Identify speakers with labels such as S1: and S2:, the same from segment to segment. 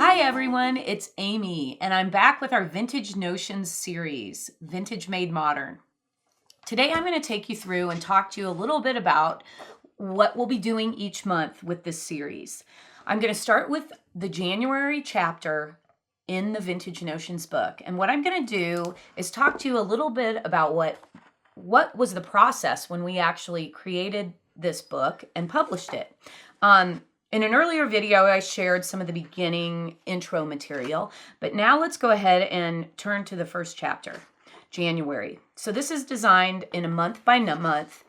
S1: Hi everyone, it's Amy, and I'm back with our Vintage Notions series, Vintage Made Modern. Today I'm going to take you through and talk to you a little bit about what we'll be doing each month with this series. I'm going to start with the January chapter in the Vintage Notions book, and what I'm going to do is talk to you a little bit about what was the process when we actually created this book and published it. In an earlier video, I shared some of the beginning intro material, but now let's go ahead and turn to the first chapter, January. So this is designed in a month by month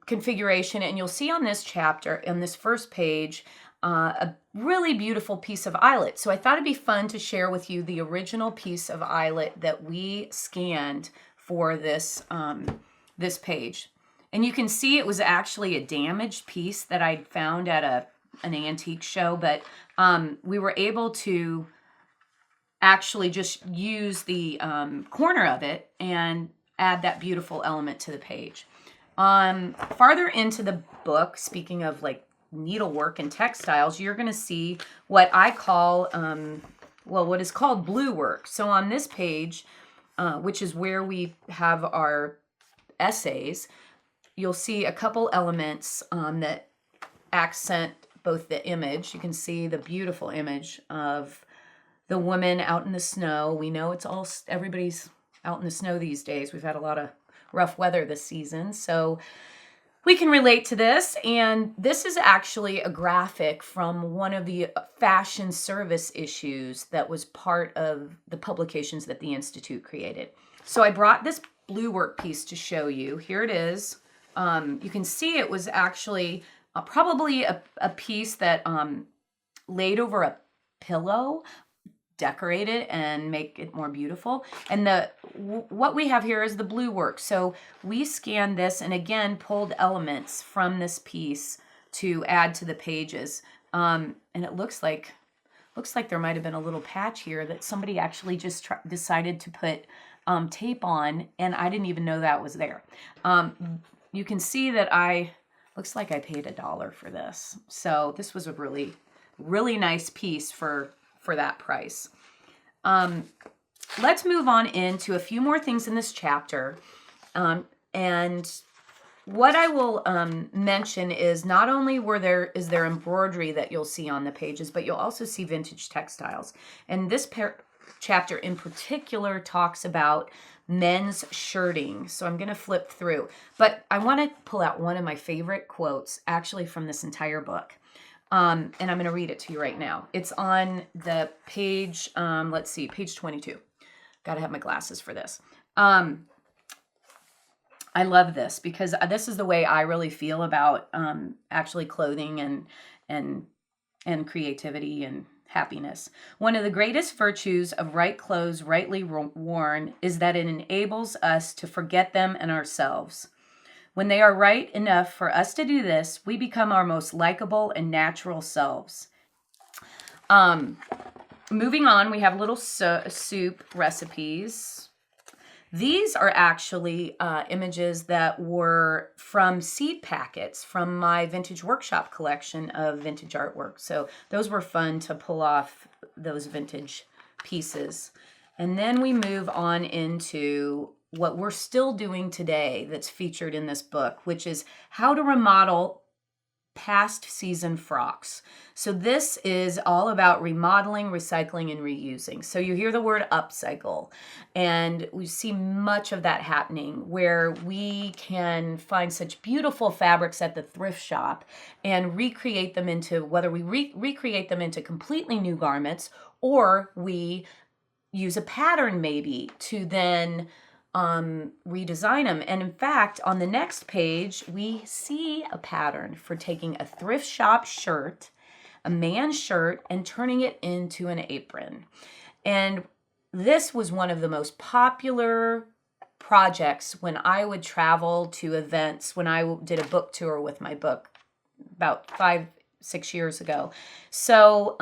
S1: configuration, and you'll see on this chapter, on this first page, a really beautiful piece of eyelet. So I thought it'd be fun to share with you the original piece of eyelet that we scanned for this, this page. And you can see it was actually a damaged piece that I'd found at an antique show, but we were able to actually just use the corner of it and add that beautiful element to the page. Farther into the book, speaking of like needlework and textiles, you're going to see what I call, what is called blue work. So on this page, which is where we have our essays, you'll see a couple elements that accent both the image. You can see the beautiful image of the woman out in the snow. We know everybody's out in the snow these days. We've had a lot of rough weather this season, so we can relate to this. And this is actually a graphic from one of the fashion service issues that was part of the publications that the Institute created. So I brought this blue work piece to show you. Here it is. You can see it was actually probably a piece that laid over a pillow, decorated and make it more beautiful. And what we have here is the blue work. So we scanned this and again pulled elements from this piece to add to the pages. And it looks like there might have been a little patch here that somebody actually just decided to put tape on, and I didn't even know that was there. You can see that looks like I paid $1 for this. So this was a really, really nice piece for that price. Let's move on into a few more things in this chapter. And what I will mention is not only is there embroidery that you'll see on the pages, but you'll also see vintage textiles. And this chapter in particular talks about men's shirting. So I'm going to flip through, but I want to pull out one of my favorite quotes actually from this entire book. And I'm going to read it to you right now. It's on the page, let's see, page 22. Got to have my glasses for this. I love this because this is the way I really feel about actually clothing and creativity and happiness. One of the greatest virtues of right clothes rightly worn is that it enables us to forget them and ourselves. When they are right enough for us to do this, we become our most likable and natural selves. Moving on, we have little soup recipes. These are actually images that were from seed packets from my vintage workshop collection of vintage artwork. So those were fun to pull off those vintage pieces. And then we move on into what we're still doing today that's featured in this book, which is how to remodel past season frocks. So this is all about remodeling, recycling, and reusing. So you hear the word upcycle, and we see much of that happening where we can find such beautiful fabrics at the thrift shop and recreate them into, whether we recreate them into completely new garments, or we use a pattern maybe to then redesign them. And in fact, on the next page, we see a pattern for taking a thrift shop shirt, a man's shirt, and turning it into an apron. And this was one of the most popular projects when I would travel to events, when I did a book tour with my book about 5-6 years ago. So,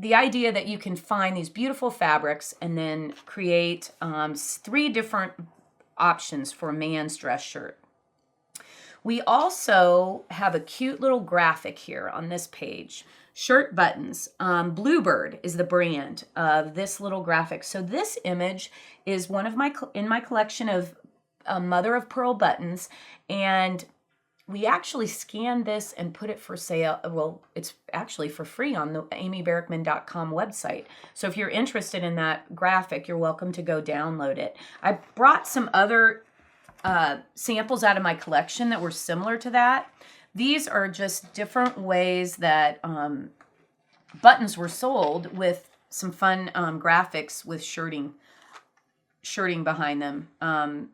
S1: the idea that you can find these beautiful fabrics and then create 3 different options for a man's dress shirt. We also have a cute little graphic here on this page shirt buttons. Bluebird is the brand of this little graphic. So this image is one of in my collection of mother of pearl buttons, and we actually scanned this and put it for sale. Well, it's actually for free on the amybarickman.com website. So if you're interested in that graphic, you're welcome to go download it. I brought some other samples out of my collection that were similar to that. These are just different ways that buttons were sold with some fun graphics with shirting behind them.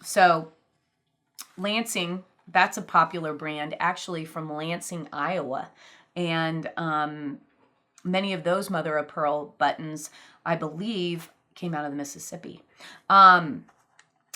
S1: So Lansing, that's a popular brand, actually from Lansing, Iowa. And many of those mother of pearl buttons, I believe, came out of the Mississippi.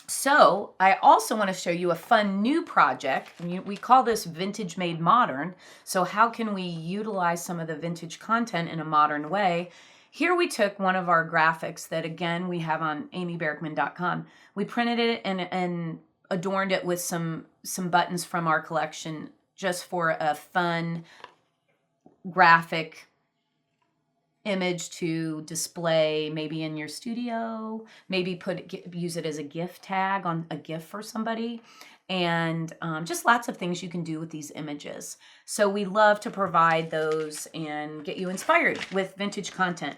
S1: So I also want to show you a fun new project. We call this Vintage Made Modern. So how can we utilize some of the vintage content in a modern way? Here we took one of our graphics that, again, we have on amybarickman.com. We printed it and adorned it with some buttons from our collection just for a fun graphic image to display maybe in your studio, maybe use it as a gift tag on a gift for somebody, and just lots of things you can do with these images. So we love to provide those and get you inspired with vintage content.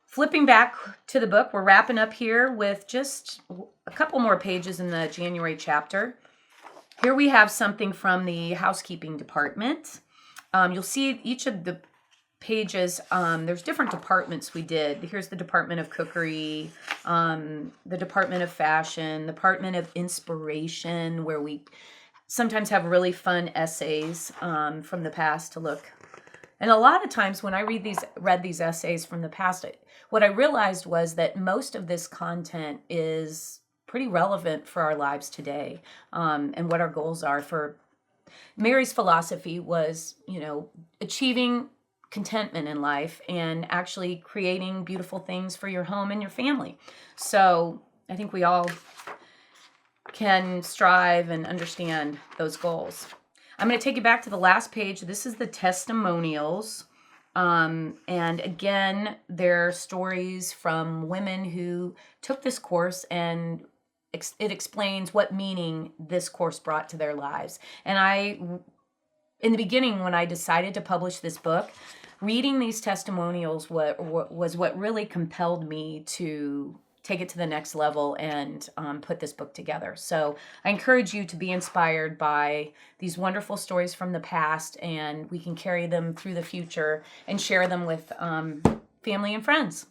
S1: Flipping back to the book, we're wrapping up here with just a couple more pages in the January chapter. Here we have something from the housekeeping department. You'll see each of the pages, there's different departments we did. Here's the Department of Cookery, the Department of Fashion, the Department of Inspiration, where we sometimes have really fun essays from the past to look. And a lot of times when I read these essays from the past, what I realized was that most of this content is pretty relevant for our lives today, and what our goals are. For Mary's philosophy was, achieving contentment in life and actually creating beautiful things for your home and your family. So I think we all can strive and understand those goals. I'm going to take you back to the last page. This is the testimonials. And again, they're stories from women who took this course, and it explains what meaning this course brought to their lives. And in the beginning, when I decided to publish this book, reading these testimonials was what really compelled me to take it to the next level and put this book together. So I encourage you to be inspired by these wonderful stories from the past, and we can carry them through the future and share them with family and friends.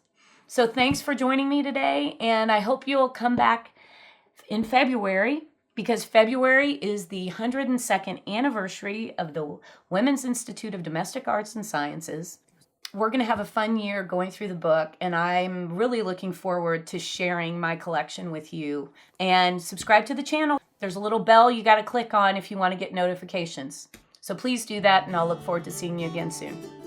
S1: So thanks for joining me today, and I hope you'll come back in February, because February is the 102nd anniversary of the Women's Institute of Domestic Arts and Sciences. We're going to have a fun year going through the book, and I'm really looking forward to sharing my collection with you. And subscribe to the channel. There's a little bell you got to click on if you want to get notifications. So please do that, and I'll look forward to seeing you again soon.